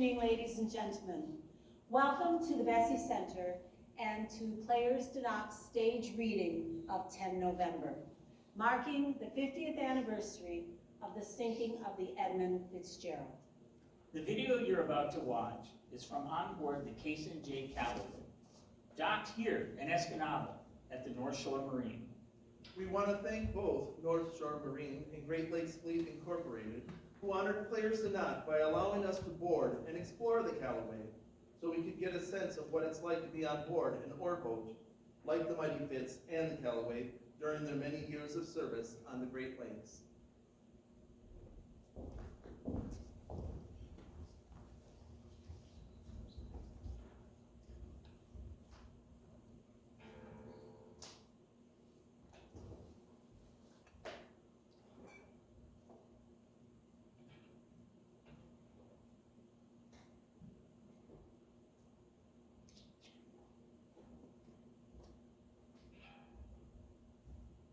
evening, ladies and gentlemen. Welcome to the Bessie Center and to Players Denock's stage reading of 10 November, marking the 50th anniversary of the sinking of the Edmund Fitzgerald. The video you're about to watch is from on board the Cason J. Callaway, docked here in Escanaba at the North Shore Marine. We want to thank both North Shore Marine and Great Lakes Fleet Incorporated, who honored Players Denock by allowing us to board and explore the Callaway, so we could get a sense of what it's like to be on board an ore boat, like the Mighty Fitz and the Callaway, during their many years of service on the Great Lakes.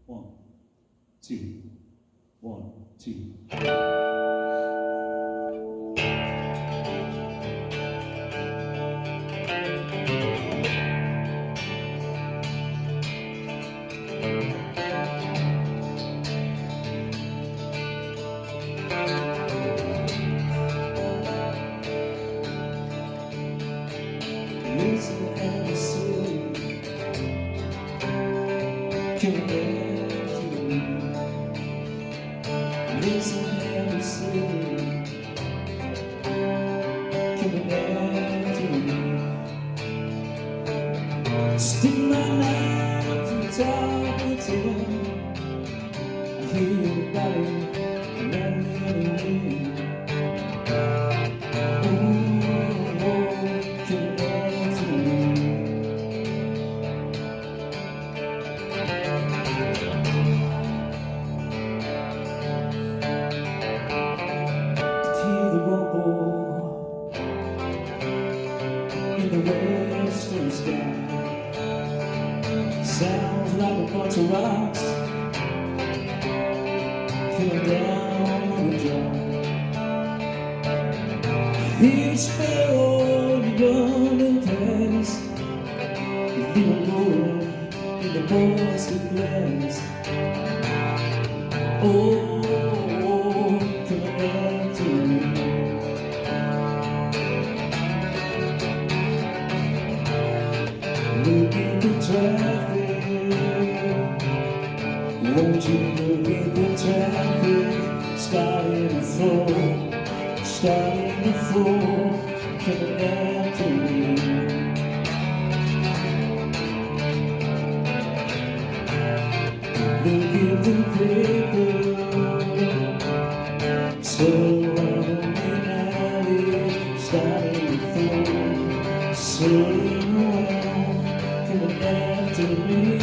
One, two, one, two. Listen and listen, come back to me. Listen and listen, come back to me. Stick my knife to the top of the tail. I hear your body running away. In the western sky, sounds like a bunch of rocks coming down on the drum. Hear a sparrow beyond the pass, leave rolling in the basket glass. Oh, come back to me. Look at the traffic, won't you look at the traffic, starting to flow, starting to flow, coming after me. Look at the paper, slow around the alley, starting to flow, swirling around, coming after me.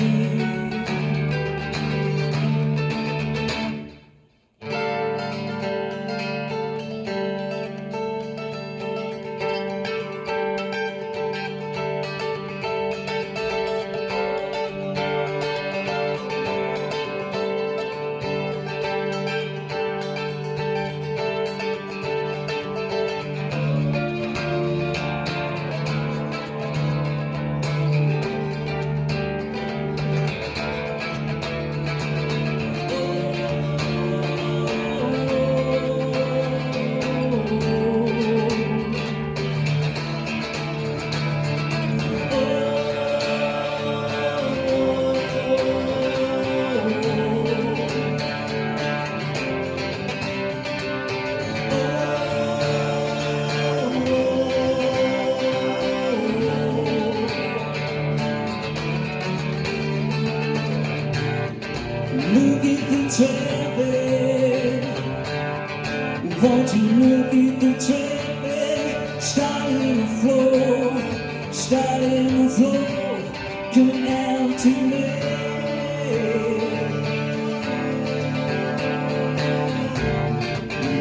Look at the traffic, won't you look at the traffic, starting to flow, starting to flow, coming out to me.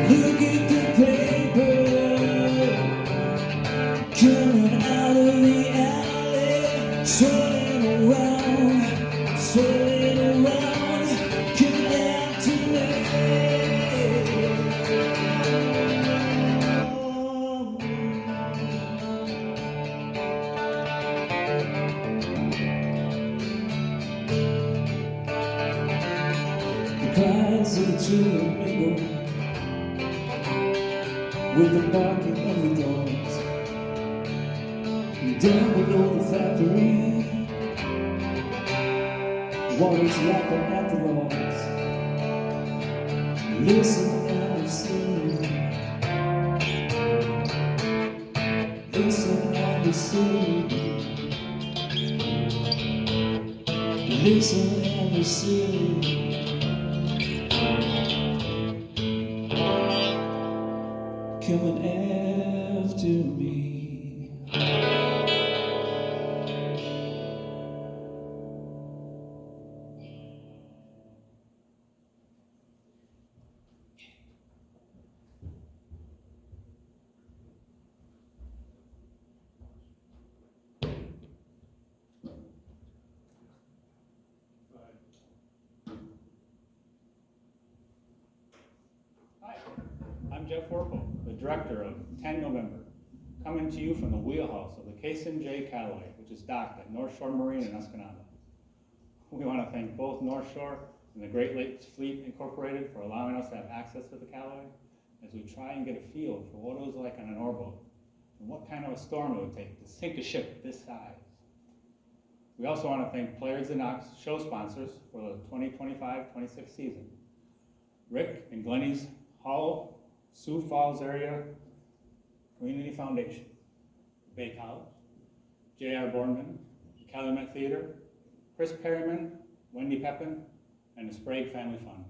Look at the paper, coming out of the alley, swirling around, swirling around. Oh, cries of the children mingle with the barking of the dogs. Down below the factory, water's lapping at the logs. Listen and receive. Listen and receive. Listen and receive. Coming after me. Hi, I'm Jeff Warple, the director of 10 November, coming to you from the wheelhouse of the J. Callaway, which is docked at North Shore Marine in Escanaba. We want to thank both North Shore and the Great Lakes Fleet Incorporated for allowing us to have access to the Callaway as we try and get a feel for what it was like on an oarboat and what kind of a storm it would take to sink a ship this size. We also want to thank Players and Knox show sponsors for the 2025-26 season. Rick and Glennie's Hull, Sioux Falls Area Community Foundation, Bay College, J.R. Boardman, the Calumet Theater, Chris Perryman, Wendy Pepin, and the Sprague Family Fund.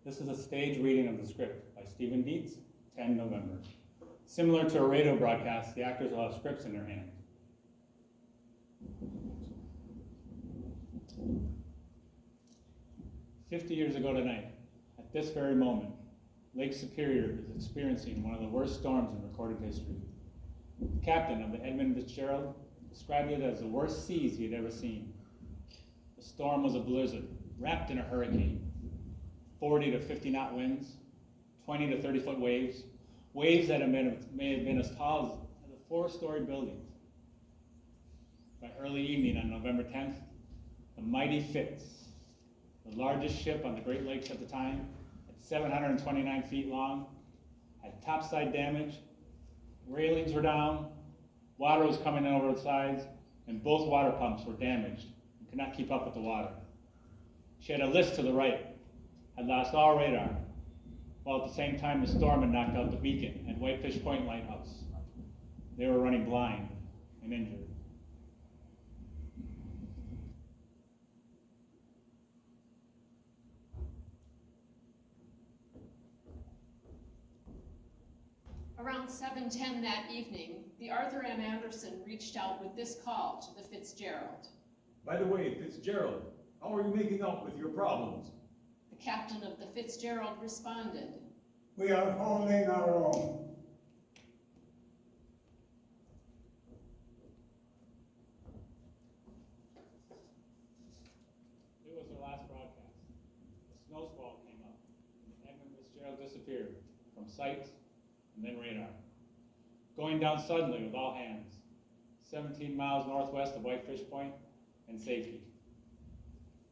This is a stage reading of the script by Stephen Dietz, 10 November. Similar to a radio broadcast, the actors will have scripts in their hands. "50 years ago tonight, at this very moment, Lake Superior is experiencing one of the worst storms in recorded history. The captain of the Edmund Fitzgerald described it as the worst seas he had ever seen. The storm was a blizzard, wrapped in a hurricane. 40 to 50 knot winds, 20 to 30 foot waves, waves that may have been as tall as a 4-story building. By early evening on November 10th, the mighty Fitz, the largest ship on the Great Lakes at the time, at 729 feet long, had topside damage, railings were down, water was coming in over the sides, and both water pumps were damaged and could not keep up with the water. She had a list to the right, had lost all radar, while at the same time the storm had knocked out the beacon at Whitefish Point Lighthouse. They were running blind and injured. Around 7:10 that evening, the Arthur M. Anderson reached out with this call to the Fitzgerald. By the way, Fitzgerald, how are you making out with your problems? The captain of the Fitzgerald responded. We are holding our own. It was their last broadcast. A snow squall came up, and Edmund Fitzgerald disappeared from sight and then radar, going down suddenly with all hands, 17 miles northwest of Whitefish Point and safety.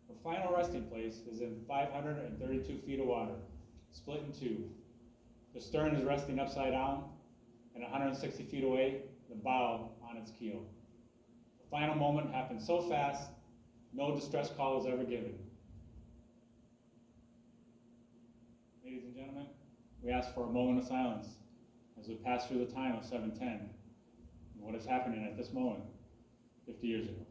The final resting place is in 532 feet of water, split in two. The stern is resting upside down, and 160 feet away, the bow on its keel. The final moment happened so fast, no distress call was ever given. Ladies and gentlemen, we ask for a moment of silence as we pass through the time of 7:10 and what is happening at this moment 50 years ago.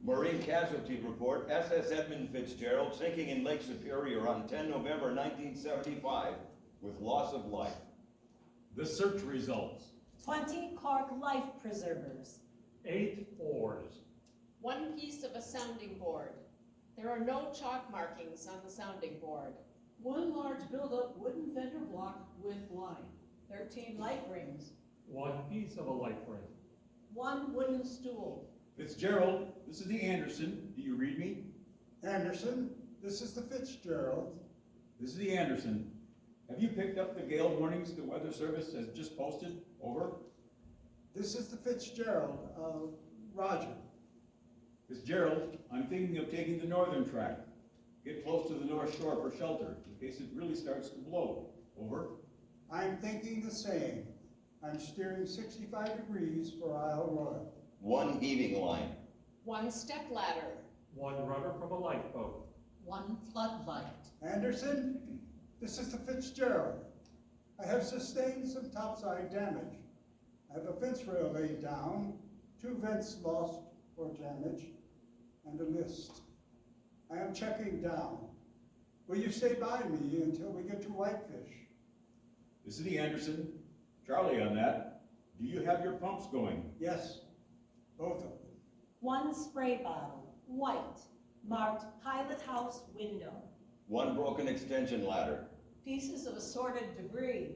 Marine casualty report, SS Edmund Fitzgerald sinking in Lake Superior on 10 November 1975 with loss of life. The search results. 20 Clark life preservers. 8 oars. 1 piece of a sounding board. There are no chalk markings on the sounding board. 1 large build-up wooden fender block with line. 13 life rings. 1 piece of a life ring. 1 wooden stool. Fitzgerald, this is the Anderson. Do you read me? Anderson, this is the Fitzgerald. This is the Anderson. Have you picked up the gale warnings the Weather Service has just posted? Over. This is the Fitzgerald. Roger. Fitzgerald, I'm thinking of taking the northern track. Get close to the north shore for shelter in case it really starts to blow. Over. I'm thinking the same. I'm steering 65 degrees for Isle Royal. 1 heaving line. 1 step ladder. 1 rudder from a lifeboat. 1 floodlight. Anderson, this is the Fitzgerald. I have sustained some topside damage. I have a fence rail laid down, 2 vents lost or damage, and a mist. I am checking down. Will you stay by me until we get to Whitefish? This is the Anderson. Charlie on that. Do you have your pumps going? Yes, both of them. 1 spray bottle, white, marked pilot house window. 1 broken extension ladder. Pieces of assorted debris.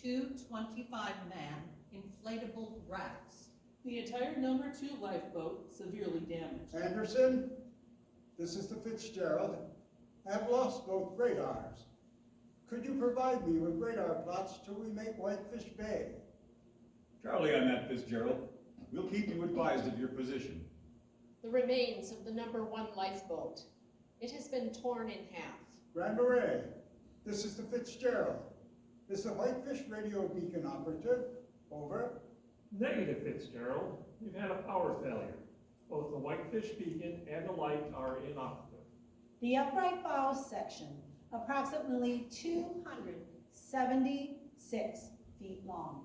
2 25-man inflatable rafts. The entire number 2 lifeboat severely damaged. Anderson, this is the Fitzgerald. I have lost both radars. Could you provide me with radar plots till we make Whitefish Bay? Charlie on that, Fitzgerald. We'll keep you advised of your position. The remains of the number 1 lifeboat. It has been torn in half. Grand Marais, this is the Fitzgerald. Is the Whitefish radio beacon operative? Over. Negative, Fitzgerald. You've had a power failure. Both the Whitefish beacon and the light are inoperative. The upright bow section, approximately 276 feet long.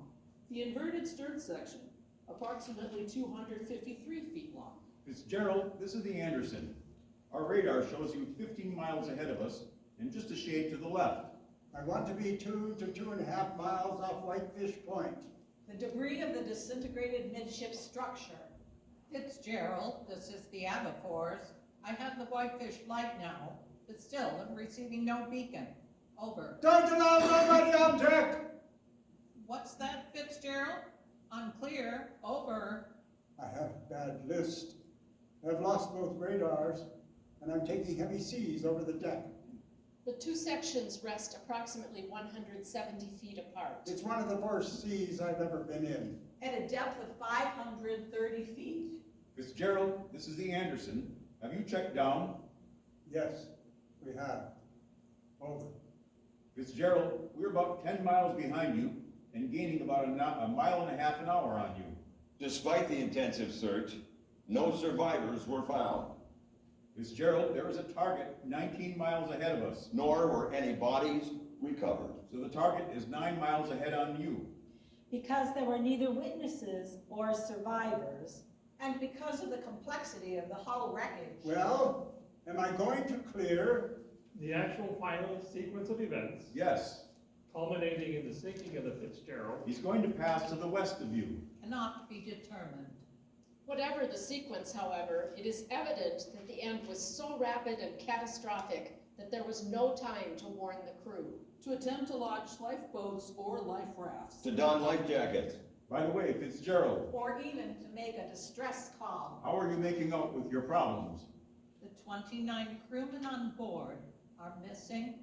The inverted stern section, approximately 253 feet long. Fitzgerald, this is the Anderson. Our radar shows you 15 miles ahead of us and just a shade to the left. I want to be 2 to 2.5 miles off Whitefish Point. The debris of the disintegrated midship structure. Fitzgerald, this is the Avafors. I have the Whitefish light now, but still I'm receiving no beacon. Over. Don't allow nobody on deck! What's that, Fitzgerald? Unclear. Over. I have a bad list. I've lost both radars, and I'm taking heavy seas over the deck. The 2 sections rest approximately 170 feet apart. It's one of the worst seas I've ever been in. At a depth of 530 feet. Fitzgerald, this is the Anderson. Have you checked down? Yes, we have. Over. Fitzgerald, we're about 10 miles behind you and gaining about a mile and a half an hour on you. Despite the intensive search, no survivors were found. Fitzgerald, there is a target 19 miles ahead of us. Nor were any bodies recovered. So the target is 9 miles ahead on you. Because there were neither witnesses or survivors, And because of the complexity of the hull wreckage. Well, am I going to clear? The actual final sequence of events, Yes, culminating in the sinking of the Fitzgerald, he's going to pass to the west of you. Cannot be determined. Whatever the sequence, however, it is evident that the end was so rapid and catastrophic that there was no time to warn the crew. To attempt to launch lifeboats or life rafts. To don life jackets. By the way, Fitzgerald, Or even to make a distress call. how are you making out with your problems? The 29 crewmen on board are missing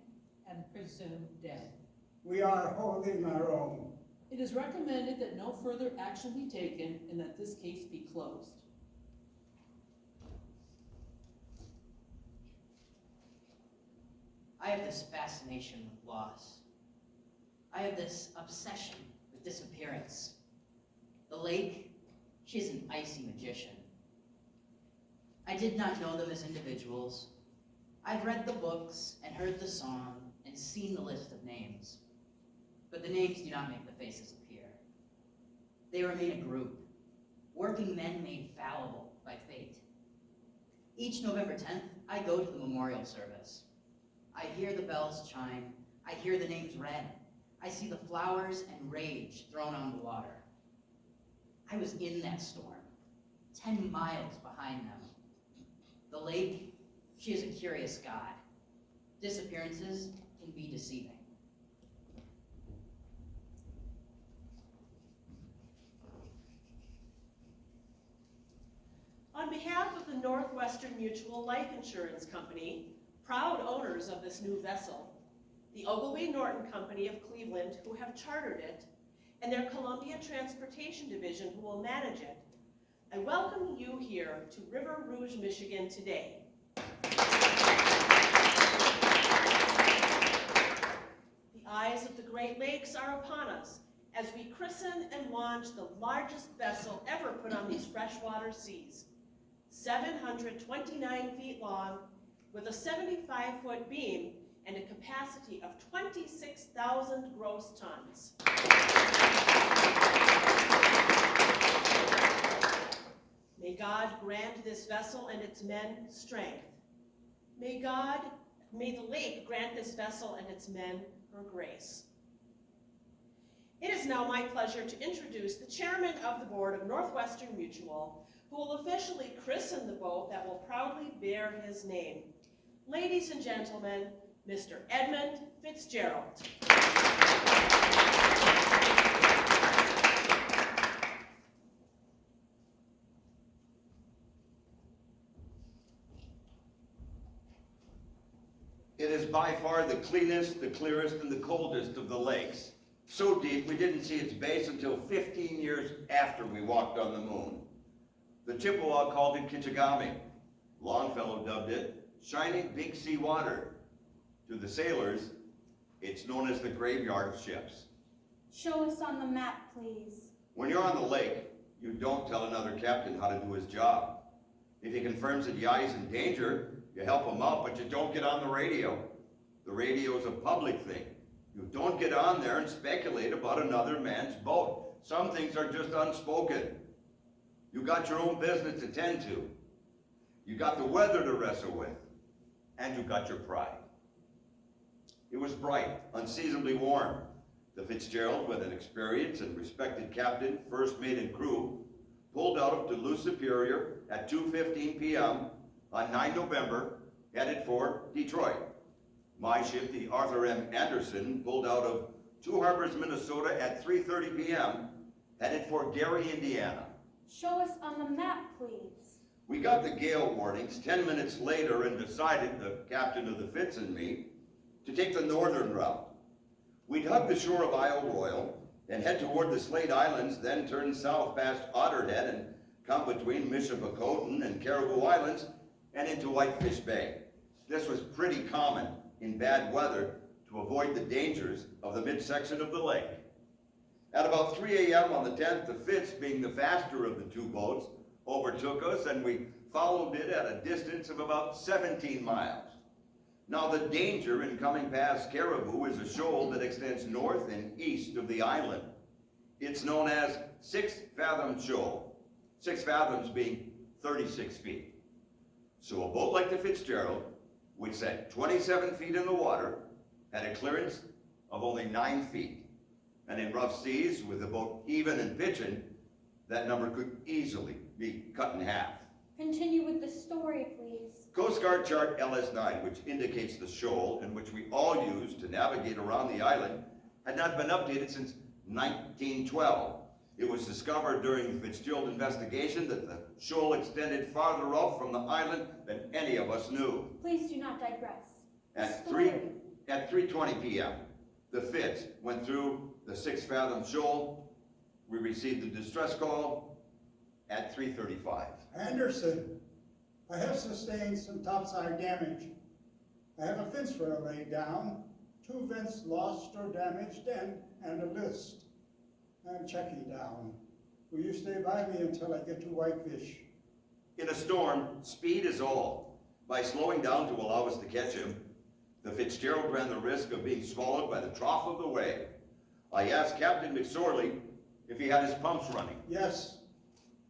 and presumed dead. We are holding our own. It is recommended that no further action be taken and that this case be closed. I have this fascination with loss. I have this obsession with disappearance. The lake, she's an icy magician. I did not know them as individuals. I've read the books and heard the song and seen the list of names. But the names do not make the faces appear. They remain a group, working men made fallible by fate. Each November 10th, I go to the memorial service. I hear the bells chime. I hear the names read. I see the flowers and rage thrown on the water. I was in that storm, 10 miles behind them. The lake, she is a curious god. Disappearances can be deceiving. On behalf of the Northwestern Mutual Life Insurance Company, proud owners of this new vessel, the Ogilvy Norton Company of Cleveland, who have chartered it, and their Columbia Transportation Division, who will manage it, I welcome you here to River Rouge, Michigan today. The eyes of the Great Lakes are upon us as we christen and launch the largest vessel ever put on these freshwater seas. 729 feet long, with a 75-foot beam and a capacity of 26,000 gross tons. May God grant this vessel and its men strength. May the lake grant this vessel and its men her grace. It is now my pleasure to introduce the chairman of the board of Northwestern Mutual, who will officially christen the boat that will proudly bear his name. Ladies and gentlemen, Mr. Edmund Fitzgerald. It is by far the cleanest, the clearest, and the coldest of the lakes. So deep we didn't see its base until 15 years after we walked on the moon. The Chippewa called it Kichigami. Longfellow dubbed it shining big sea water. To the sailors, it's known as the graveyard of ships. Show us on the map, please. When you're on the lake, you don't tell another captain how to do his job. If he confirms that Yai's in danger, you help him out, but you don't get on the radio. The radio is a public thing. You don't get on there and speculate about another man's boat. Some things are just unspoken. You got your own business to tend to. You got the weather to wrestle with. And you got your pride. It was bright, unseasonably warm. The Fitzgerald, with an experienced and respected captain, first mate, and crew, pulled out of Duluth Superior at 2:15 p.m. on 9 November, headed for Detroit. My ship, the Arthur M. Anderson, pulled out of Two Harbors, Minnesota at 3:30 p.m., headed for Gary, Indiana. Show us on the map, please. We got the gale warnings 10 minutes later and decided, the captain of the Fitz and me, to take the northern route. We'd hug the shore of Isle Royal and head toward the Slate Islands, then turn south past Otterhead and come between Michipicoten and Caribou Islands and into Whitefish Bay. This was pretty common in bad weather to avoid the dangers of the midsection of the lake. At about 3 a.m. on the 10th, the Fitz, being the faster of the two boats, overtook us, and we followed it at a distance of about 17 miles. Now, the danger in coming past Caribou is a shoal that extends north and east of the island. It's known as 6 Fathom Shoal, 6 fathoms being 36 feet. So a boat like the Fitzgerald, which set 27 feet in the water, had a clearance of only 9 feet. And in rough seas, with the boat heaving and pitching, that number could easily be cut in half. Continue with the story, please. Coast Guard Chart LS9, which indicates the shoal and which we all use to navigate around the island, had not been updated since 1912. It was discovered during the Fitzgerald investigation that the shoal extended farther out from the island than any of us knew. Please do not digress. At 3:20 p.m., the Fitz went through the 6 Fathom Shoal. We received the distress call at 3:35. Anderson, I have sustained some topside damage. I have a fence rail laid down, 2 vents lost or damaged, and a list. I'm checking down. Will you stay by me until I get to Whitefish? In a storm, speed is all. By slowing down to allow us to catch him, the Fitzgerald ran the risk of being swallowed by the trough of the wave. I asked Captain McSorley if he had his pumps running. Yes,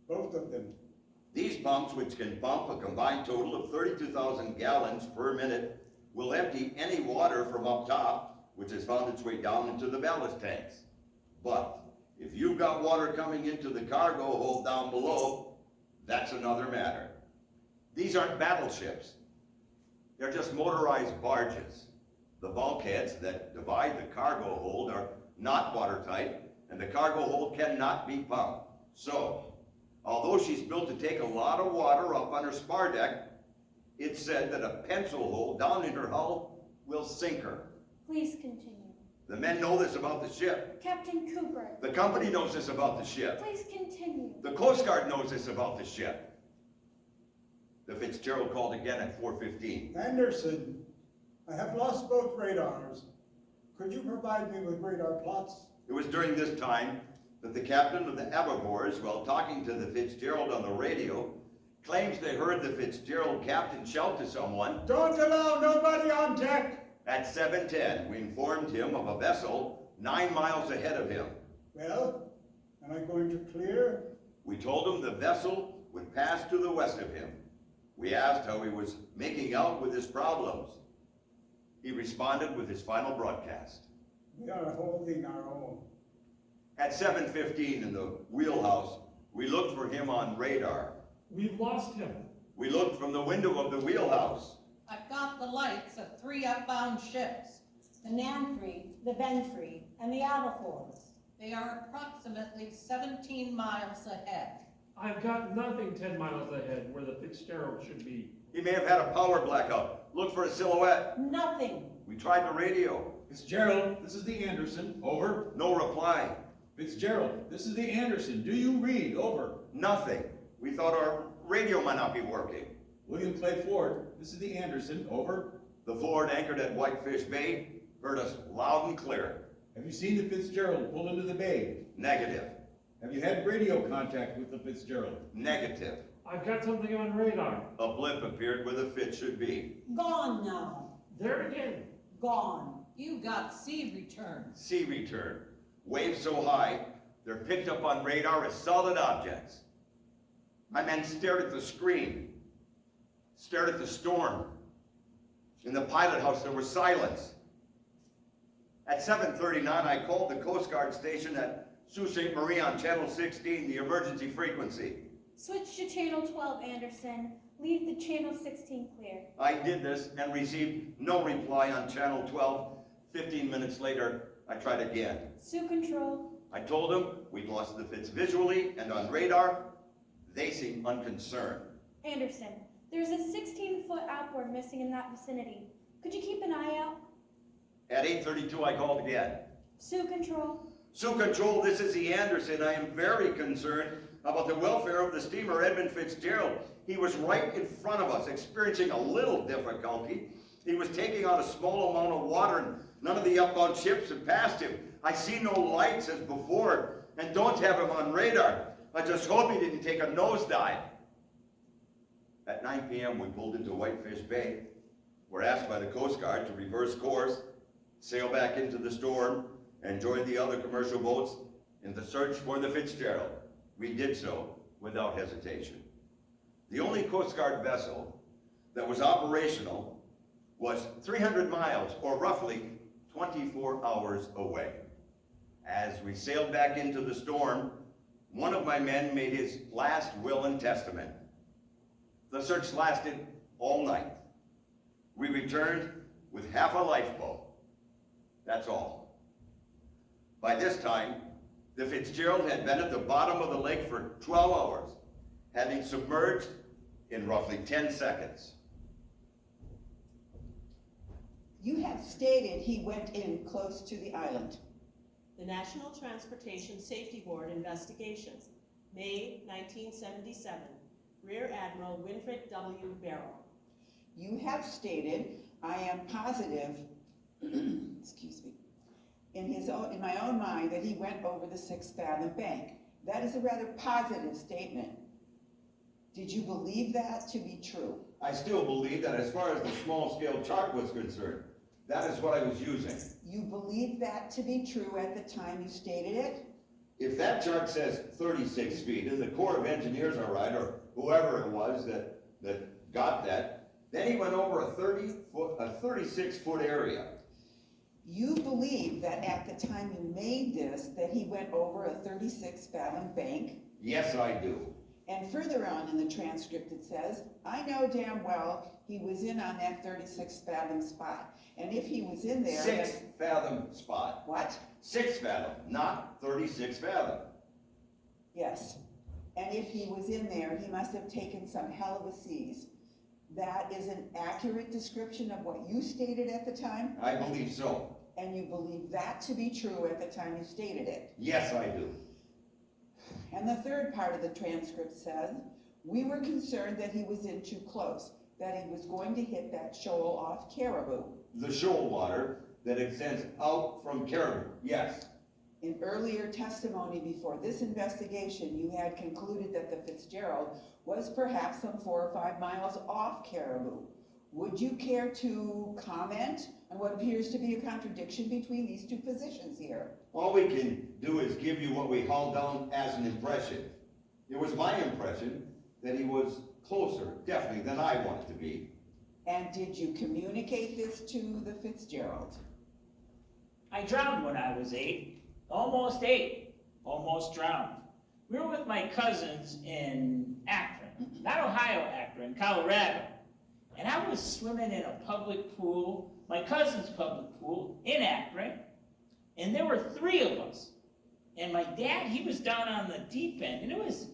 both of them. These pumps, which can pump a combined total of 32,000 gallons per minute, will empty any water from up top, which has found its way down into the ballast tanks. But if you've got water coming into the cargo hold down below, that's another matter. These aren't battleships. They're just motorized barges. The bulkheads that divide the cargo hold are not watertight, and the cargo hold cannot be pumped. So, although she's built to take a lot of water up on her spar deck, it's said that a pencil hole down in her hull will sink her. Please continue. The men know this about the ship. Captain Cooper, The company knows this about the ship. please continue. The Coast Guard knows this about the ship. The Fitzgerald called again at 4:15. Anderson, I have lost both radars. Could you provide me with radar plots? It was during this time that the captain of the Aberfords, while talking to the Fitzgerald on the radio, claims they heard the Fitzgerald captain shout to someone. Don't allow nobody on deck! At 7:10, we informed him of a vessel 9 miles ahead of him. Well, am I going to clear? We told him the vessel would pass to the west of him. We asked how he was making out with his problems. He responded with his final broadcast. We are holding our own. At 7:15 in the wheelhouse, we looked for him on radar. We've lost him. We looked from the window of the wheelhouse. I've got the lights of 3 outbound ships. The Nanfree, the Benfree, and the Aberfords. They are approximately 17 miles ahead. I've got nothing 10 miles ahead where the Fitzgerald should be. He may have had a power blackout. Look for a silhouette. Nothing. We tried the radio. Fitzgerald, this is the Anderson. Over. No reply. Fitzgerald, this is the Anderson. Do you read? Over. Nothing. We thought our radio might not be working. William Clay Ford, this is the Anderson. Over. The Ford anchored at Whitefish Bay heard us loud and clear. Have you seen the Fitzgerald pull into the bay? Negative. Have you had radio contact with the Fitzgerald? Negative. I've got something on radar. A blip appeared where the Fitz should be. Gone now. There again. Gone. You got sea return. Sea return. Waves so high, they're picked up on radar as solid objects. My men stared at the screen, stared at the storm. In the pilot house, there was silence. At 7:39, I called the Coast Guard station at Sault Ste. Marie on Channel 16, the emergency frequency. Switch to channel 12, Anderson. Leave the channel 16 clear. I did this and received no reply on Channel 12. 15 minutes later, I tried again. Sioux Control. I told them we'd lost the Fitz visually and on radar. They seemed unconcerned. Anderson, there's a 16-foot outboard missing in that vicinity. Could you keep an eye out? At 8:32, I called again. Sioux Control. Sioux Control, this is the Anderson. I am very concerned about the welfare of the steamer Edmund Fitzgerald. He was right in front of us, experiencing a little difficulty. He was taking on a small amount of water, and none of the outbound ships had passed him. I see no lights as before, and don't have him on radar. I just hope he didn't take a nosedive. At 9 p.m., we pulled into Whitefish Bay. We're asked by the Coast Guard to reverse course, sail back into the storm, and join the other commercial boats in the search for the Fitzgerald. We did so without hesitation. The only Coast Guard vessel that was operational was 300 miles, or roughly 24 hours away. As we sailed back into the storm, one of my men made his last will and testament. The search lasted all night. We returned with half a lifeboat. That's all. By this time, the Fitzgerald had been at the bottom of the lake for 12 hours, having submerged in roughly 10 seconds. You have stated he went in close to the island. The National Transportation Safety Board investigation, May 1977, Rear Admiral Winfred W. Barrow. You have stated, I am positive, excuse me, in my own mind that he went over the 6 fathom bank. That is a rather positive statement. Did you believe that to be true? I still believe that as far as the small-scale chart was concerned, that is what I was using. You believed that to be true at the time you stated it? If that chart says 36 feet, and the Corps of Engineers are right, or whoever it was that got that, then he went over a 36-foot area. You believe that at the time you made this, that he went over a 36-fathom bank? Yes, I do. And further on in the transcript it says, I know damn well he was in on that 36-fathom spot. And if he was in there... 6-fathom spot. What? 6 fathom, not 36 fathom. Yes. And if he was in there, he must have taken some hell of a seas. That is an accurate description of what you stated at the time? I believe so. And you believe that to be true at the time you stated it? Yes, I do. And the third part of the transcript says, we were concerned that he was in too close, that he was going to hit that shoal off Caribou. The shoal water that extends out from Caribou, yes. In earlier testimony before this investigation, you had concluded that the Fitzgerald was perhaps some 4 or 5 miles off Caribou. Would you care to comment on what appears to be a contradiction between these two positions here? All we can do is give you what we hauled down as an impression. It was my impression that he was closer, definitely, than I wanted to be. And did you communicate this to the Fitzgerald? I drowned when I was 8, almost 8, almost drowned. We were with my cousins in Akron, not Ohio, Akron, Colorado. And I was swimming in a public pool, my cousin's public pool in Akron, and there were 3 of us. And my dad, he was down on the deep end, and it was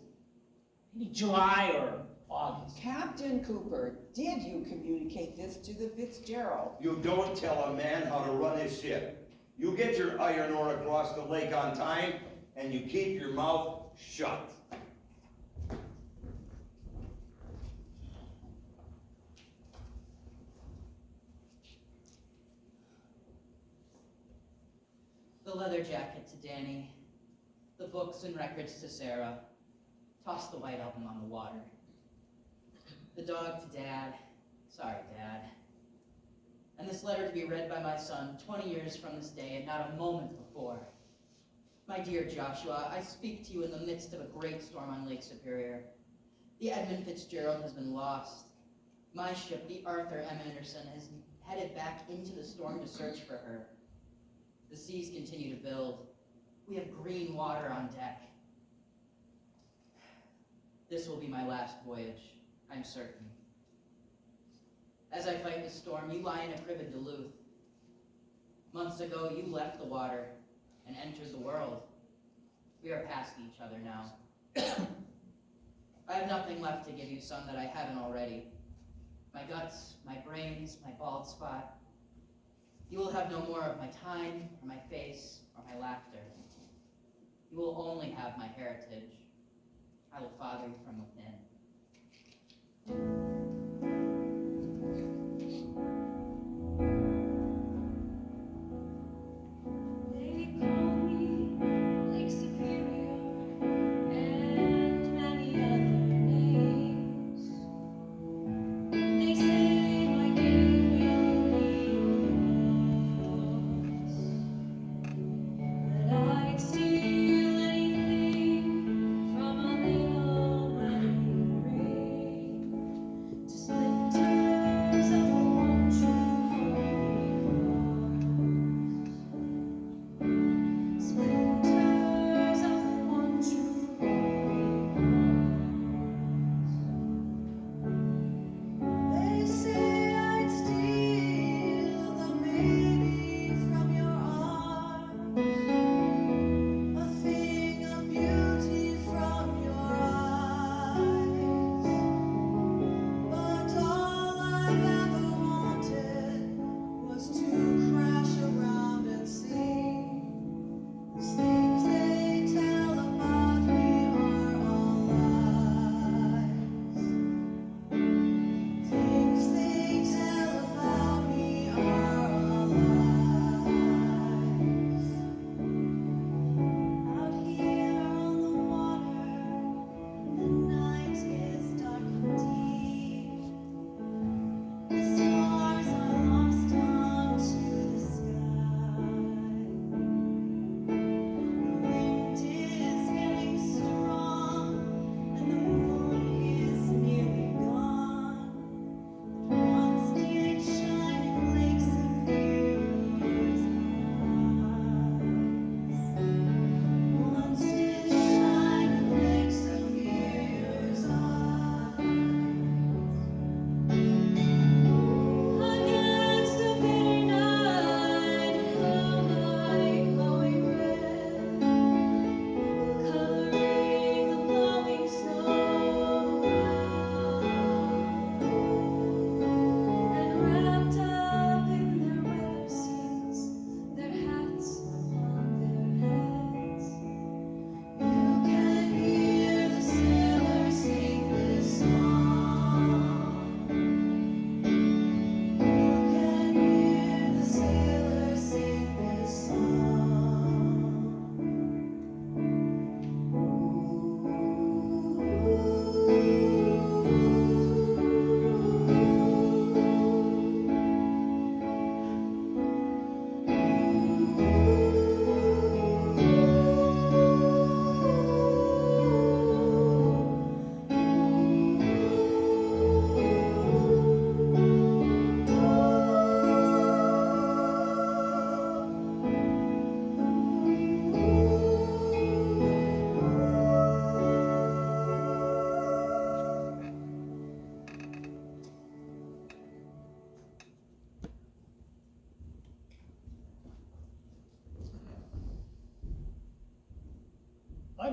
maybe July or August. Captain Cooper, did you communicate this to the Fitzgerald? You don't tell a man how to run his ship. You get your iron ore across the lake on time, and you keep your mouth shut. The leather jacket to Danny, the books and records to Sarah, toss the white album on the water. The dog to Dad, sorry Dad. And this letter to be read by my son 20 years from this day and not a moment before. My dear Joshua, I speak to you in the midst of a great storm on Lake Superior. The Edmund Fitzgerald has been lost. My ship, the Arthur M. Anderson, has headed back into the storm to search for her. The seas continue to build. We have green water on deck. This will be my last voyage, I'm certain. As I fight the storm, you lie in a crib in Duluth. Months ago, you left the water and entered the world. We are past each other now. I have nothing left to give you, son, that I haven't already. My guts, my brains, my bald spot. You will have no more of my time, or my face, or my laughter. You will only have my heritage. I will father you from within. They call me Lake Superior and many other names. They say my game will be that I'd steal anything from a little money.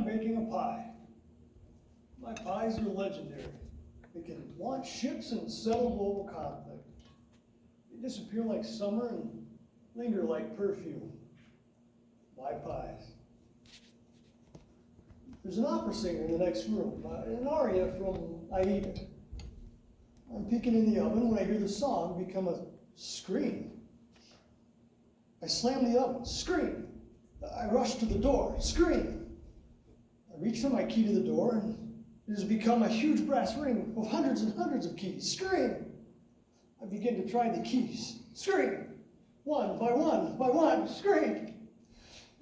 I'm baking a pie. My pies are legendary. They can launch ships and settle global conflict. They disappear like summer and linger like perfume. My pies. There's an opera singer in the next room, an aria from Aida. I'm peeking in the oven when I hear the song become a scream. I slam the oven, scream. I rush to the door, scream. I reach for my key to the door, and it has become a huge brass ring of hundreds and hundreds of keys, scream. I begin to try the keys, scream. One by one, scream.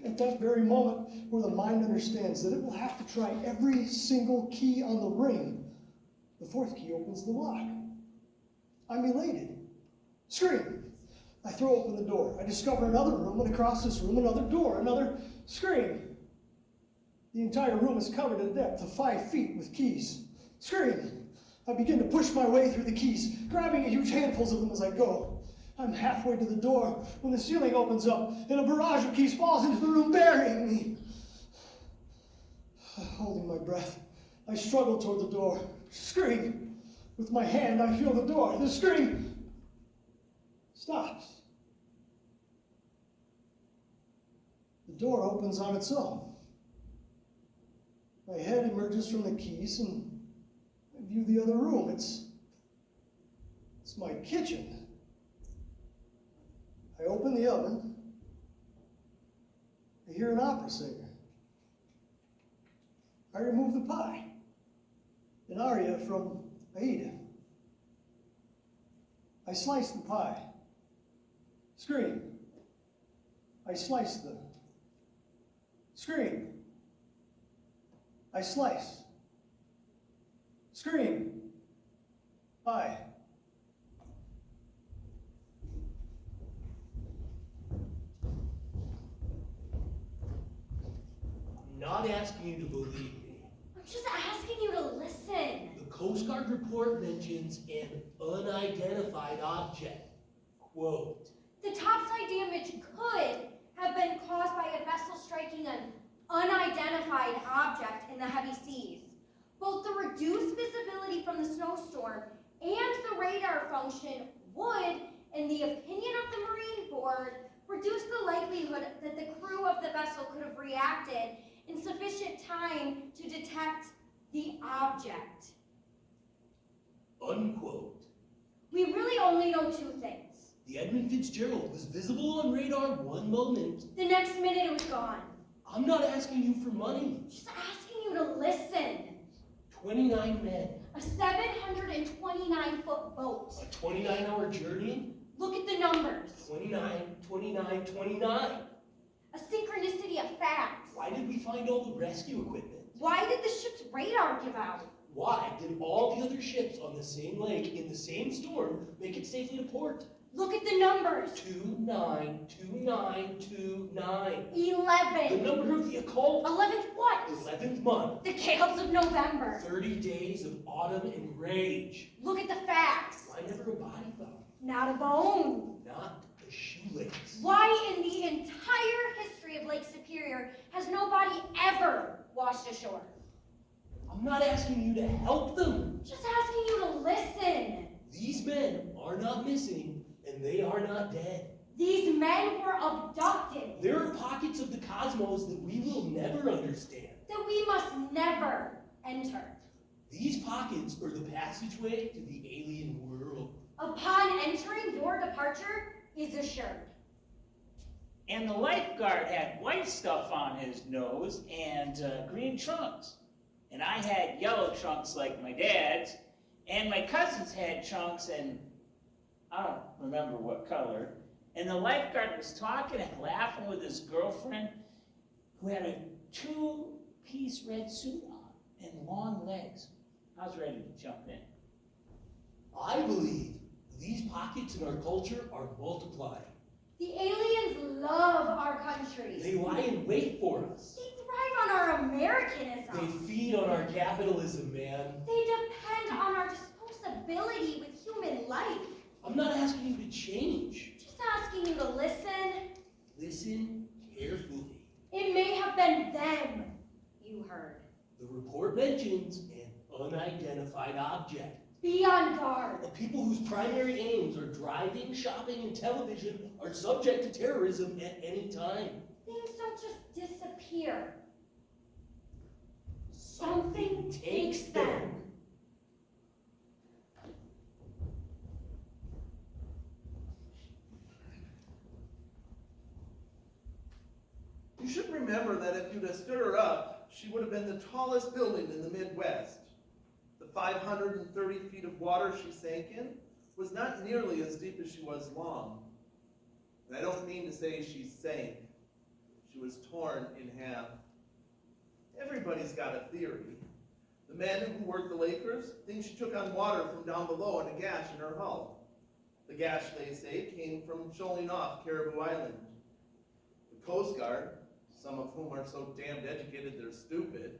At that very moment where the mind understands that it will have to try every single key on the ring, the fourth key opens the lock. I'm elated. Scream. I throw open the door. I discover another room, and across this room, another door, another scream. The entire room is covered to the depth of 5 feet with keys. Scream. I begin to push my way through the keys, grabbing huge handfuls of them as I go. I'm halfway to the door when the ceiling opens up and a barrage of keys falls into the room, burying me. Holding my breath, I struggle toward the door. Scream. With my hand, I feel the door. The scream stops. The door opens on its own. My head emerges from the keys and I view the other room. It's my kitchen. I open the oven. I hear an opera singer. I remove the pie. An aria from Aida. I slice the pie. Scream. I slice the. Scream. I slice. Scream. Pie. I'm not asking you to believe me. I'm just asking you to listen. The Coast Guard report mentions an unidentified object. Quote. The topside damage could have been caused by a vessel striking an unidentified object in the heavy seas. Both the reduced visibility from the snowstorm and the radar function would, in the opinion of the Marine Board, reduce the likelihood that the crew of the vessel could have reacted in sufficient time to detect the object. Unquote. We really only know 2 things. The Edmund Fitzgerald was visible on radar one moment. The next minute it was gone. I'm not asking you for money. Just asking you to listen. 29 men. A 729-foot boat. A 29-hour journey? Look at the numbers. 29, 29, 29. A synchronicity of facts. Why did we find all the rescue equipment? Why did the ship's radar give out? Why did all the other ships on the same lake in the same storm make it safely to port? Look at the numbers. 292929. 11. The number of the occult. 11th what? 11th month. The gales of November. 30 days of autumn and rage. Look at the facts. Why never a body found? Not a bone. Not a shoelace. Why in the entire history of Lake Superior has nobody ever washed ashore? I'm not asking you to help them. Just asking you to listen. These men are not missing, and they are not dead. These men were abducted. There are pockets of the cosmos that we will never understand. That we must never enter. These pockets are the passageway to the alien world. Upon entering, your departure is assured. And the lifeguard had white stuff on his nose and green trunks. And I had yellow trunks like my dad's. And my cousins had trunks and I don't remember what color. And the lifeguard was talking and laughing with his girlfriend who had a 2-piece red suit on and long legs. I was ready to jump in. I believe these pockets in our culture are multiplying. The aliens love our country. They lie in wait for us. They thrive on our Americanism. They feed on our capitalism, man. They depend on our disposability with human life. I'm not asking you to change. Just asking you to listen. Listen carefully. It may have been them you heard. The report mentions an unidentified object. Be on guard. The people whose primary aims are driving, shopping, and television are subject to terrorism at any time. Things don't just disappear. Something takes them. You should remember that if you'd have stood her up, she would have been the tallest building in the Midwest. The 530 feet of water she sank in was not nearly as deep as she was long. And I don't mean to say she sank. She was torn in half. Everybody's got a theory. The men who work the Lakers think she took on water from down below in a gash in her hull. The gash, they say, came from shoaling off Caribou Island. The Coast Guard, some of whom are so damned educated they're stupid,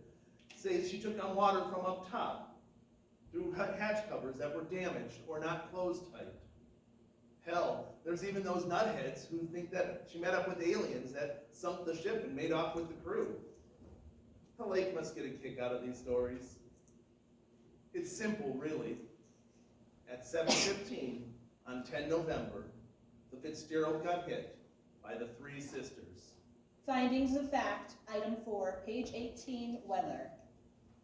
say she took on water from up top, through hatch covers that were damaged or not closed tight. Hell, there's even those nutheads who think that she met up with aliens that sunk the ship and made off with the crew. The lake must get a kick out of these stories. It's simple, really. At 7:15 on 10 November, the Fitzgerald got hit by the three sisters. Findings of fact, item 4, page 18, weather.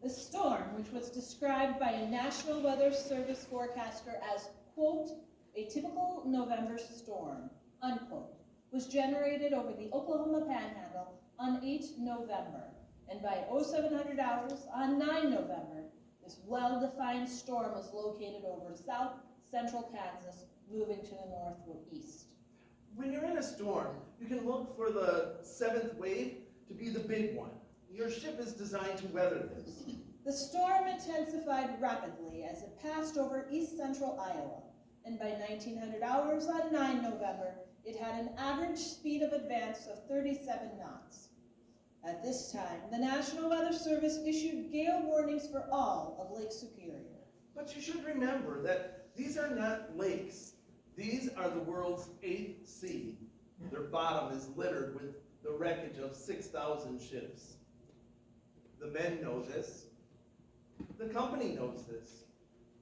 The storm, which was described by a National Weather Service forecaster as, quote, a typical November storm, unquote, was generated over the Oklahoma Panhandle on 8 November, and by 0700 hours on 9 November, this well-defined storm was located over south central Kansas, moving to the northeast. When you're in a storm, you can look for the seventh wave to be the big one. Your ship is designed to weather this. The storm intensified rapidly as it passed over east central Iowa, and by 1900 hours on 9 November, it had an average speed of advance of 37 knots. At this time, the National Weather Service issued gale warnings for all of Lake Superior. But you should remember that these are not lakes. These are the world's 8th sea. Their bottom is littered with the wreckage of 6,000 ships. The men know this. The company knows this.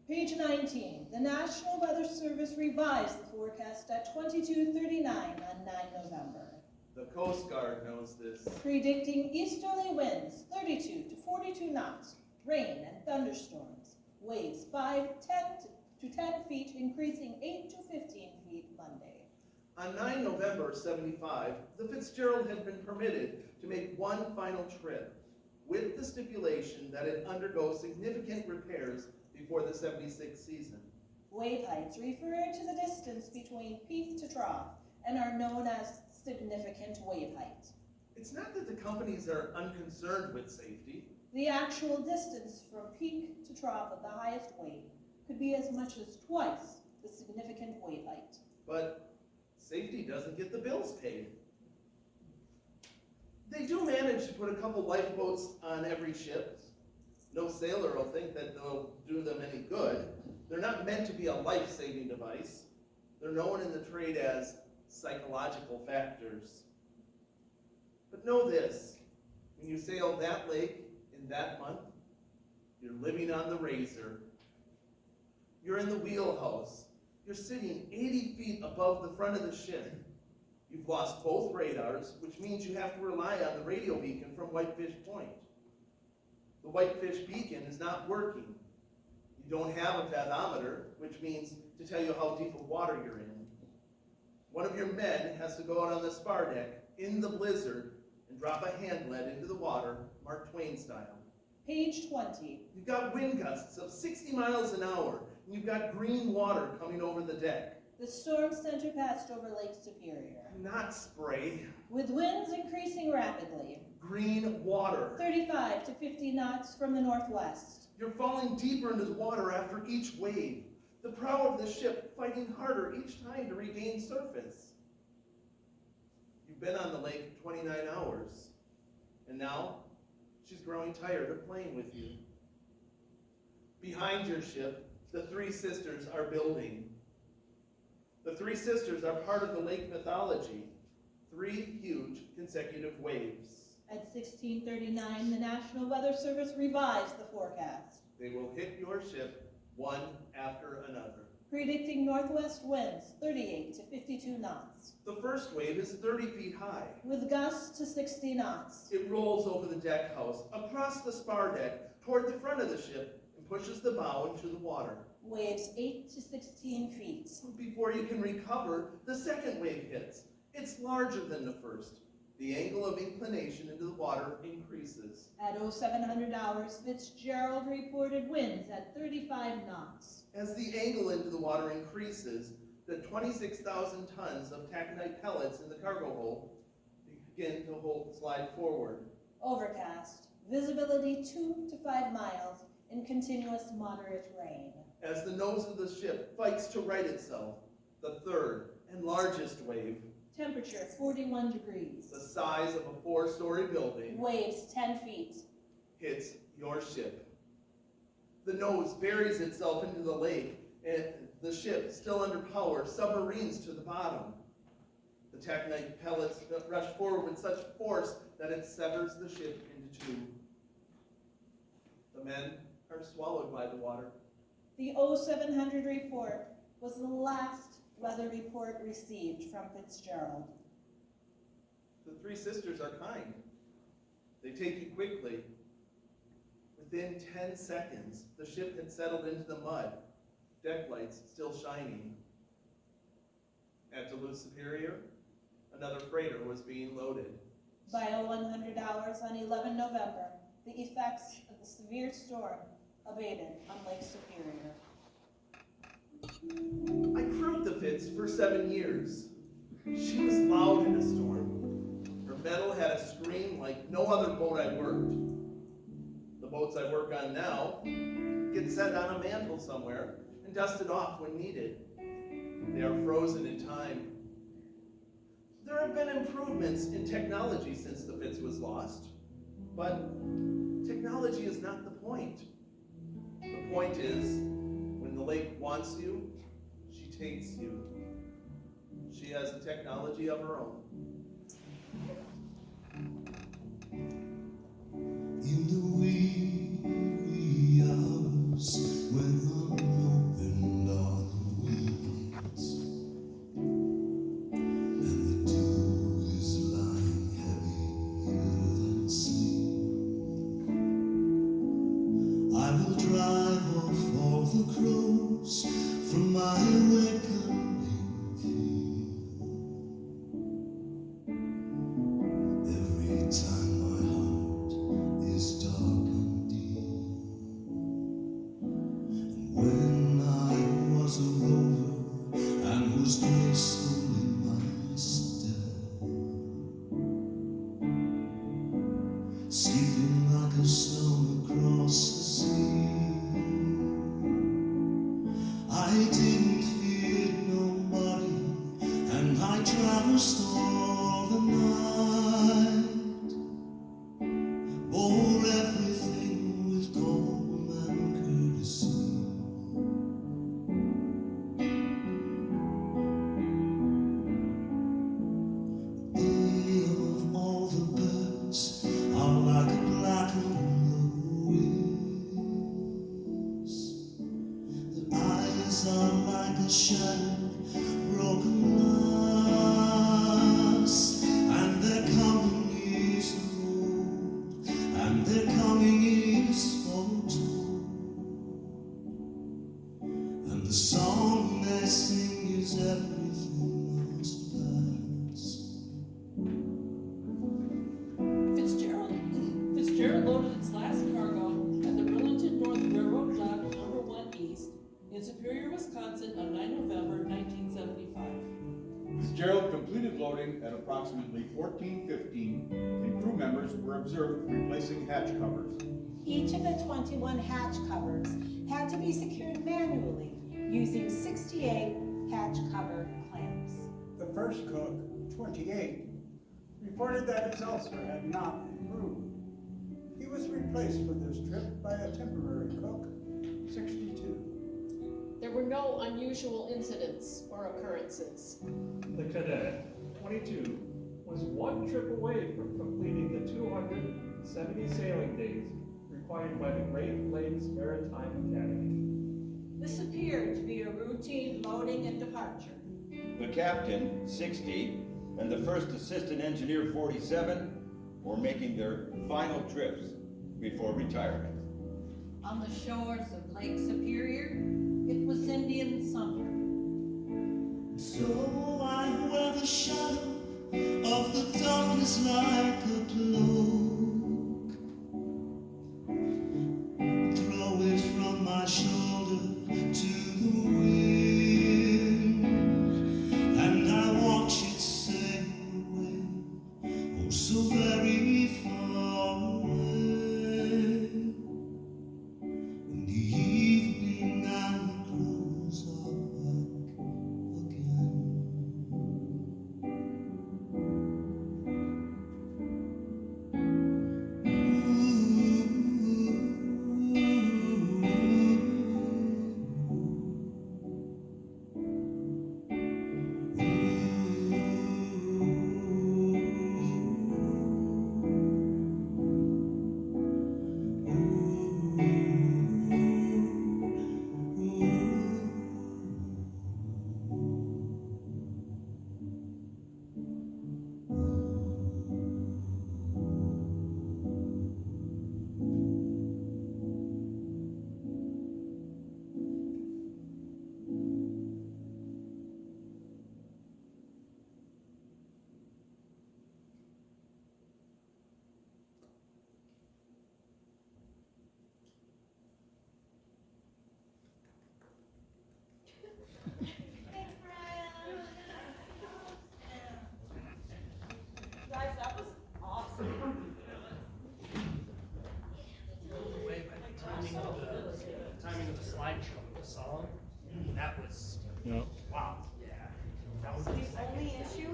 Page 19, the National Weather Service revised the forecast at 22:39 on 9 November. The Coast Guard knows this. Predicting easterly winds 32 to 42 knots, rain and thunderstorms, waves 5 to 10 feet, increasing 8 to 15 feet Monday. On 9 November 75, the Fitzgerald had been permitted to make one final trip, with the stipulation that it undergo significant repairs before the 76 season. Wave heights refer to the distance between peak to trough and are known as significant wave height. It's not that the companies are unconcerned with safety. The actual distance from peak to trough of the highest wave could be as much as twice the significant wave height. But safety doesn't get the bills paid. They do manage to put a couple lifeboats on every ship. No sailor will think that they'll do them any good. They're not meant to be a life-saving device. They're known in the trade as psychological factors. But know this, when you sail that lake in that month, you're living on the razor. You're in the wheelhouse. You're sitting 80 feet above the front of the ship. You've lost both radars, which means you have to rely on the radio beacon from Whitefish Point. The Whitefish beacon is not working. You don't have a fathometer, which means to tell you how deep of water you're in. One of your men has to go out on the spar deck in the blizzard and drop a hand lead into the water, Mark Twain style. Page 20. You've got wind gusts of 60 miles an hour, and you've got green water coming over the deck. The storm center passed over Lake Superior. Not spray. With winds increasing rapidly. Green water. 35 to 50 knots from the northwest. You're falling deeper into the water after each wave. The prow of the ship fighting harder each time to regain surface. You've been on the lake 29 hours, and now she's growing tired of playing with you. Behind your ship, the three sisters are building. The three sisters are part of the lake mythology, 3 huge consecutive waves. At 16:39, the National Weather Service revised the forecast, They will hit your ship one after another. predicting northwest winds 38 to 52 knots, The first wave is 30 feet high. with gusts to 60 knots. It rolls over the deck house, across the spar deck, toward the front of the ship, and pushes the bow into the water. Waves 8 to 16 feet. Before you can recover, the second wave hits. It's larger than the first. The angle of inclination into the water increases. At 0700 hours, Fitzgerald reported winds at 35 knots. As the angle into the water increases, the 26,000 tons of taconite pellets in the cargo hold begin to slide forward. Overcast. Visibility 2 to 5 miles in continuous moderate rain. As the nose of the ship fights to right itself, the third and largest wave, Temperature 41 degrees. the size of a 4-story building, Waves 10 feet. hits your ship. The nose buries itself into the lake, and the ship, still under power, submarines to the bottom. The taconite pellets rush forward with such force that it severs the ship into two. The men are swallowed by the water. The 0700 report was the last weather report received from Fitzgerald. The three sisters are kind. They take you quickly. Within 10 seconds, the ship had settled into the mud, deck lights still shining. At Duluth Superior, another freighter was being loaded. By 0100 hours on 11 November, the effects of the severe storm abated on Lake Superior. I crewed the Fitz for 7 years. She was loud in a storm. Her metal had a scream like no other boat I worked. The boats I work on now get set on a mantle somewhere and dusted off when needed. They are frozen in time. There have been improvements in technology since the Fitz was lost, but technology is not the point. The point is, when the lake wants you, she takes you. She has a technology of her own. In the weary hours when unopened are the winds, and the dew is lying heavier than sleep, I will drive off all the crows from my awakening field. Every time my heart is dark and deep, and when I was a rover and was graceful in my step, skipping like a stone across the sea, I didn't fear nobody, and I traversed all the night, bore everything with calm and courtesy. They of all the birds are like a blackened wings. Their eyes are like a shattered, broken glass, and their coming is old, and their coming is foretold, and the song they sing is everything must pass. Fitzgerald loaded its last cargo at the Burlington North Railroad Dock Number 1 East in Superior, Wisconsin on 9 November 1975. Fitzgerald completed loading at approximately 14:15, and crew members were observed replacing hatch covers. Each of the 21 hatch covers had to be secured manually using 68 hatch cover clamps. The first cook, 28, reported that his ulcer had not improved. He was replaced for this trip by a temporary cook, 62. There were no unusual incidents or occurrences. The cadet, 22, was one trip away from completing completing the 270 sailing days required by the Great Lakes Maritime Academy. This appeared to be a routine loading and departure. The captain, 60, and the first assistant engineer, 47, were making their final trips before retirement. On the shores of Lake Superior, it was Indian summer. So I wear the shadow of the darkness like a cloak. Throw it from my shoulder to the wind, and I watch it sail away, oh so very far away. In the evening and the close are back again. Guys, that was awesome. Timing of the slideshow with the song, that was, Yeah. wow. Yeah. That was The only issue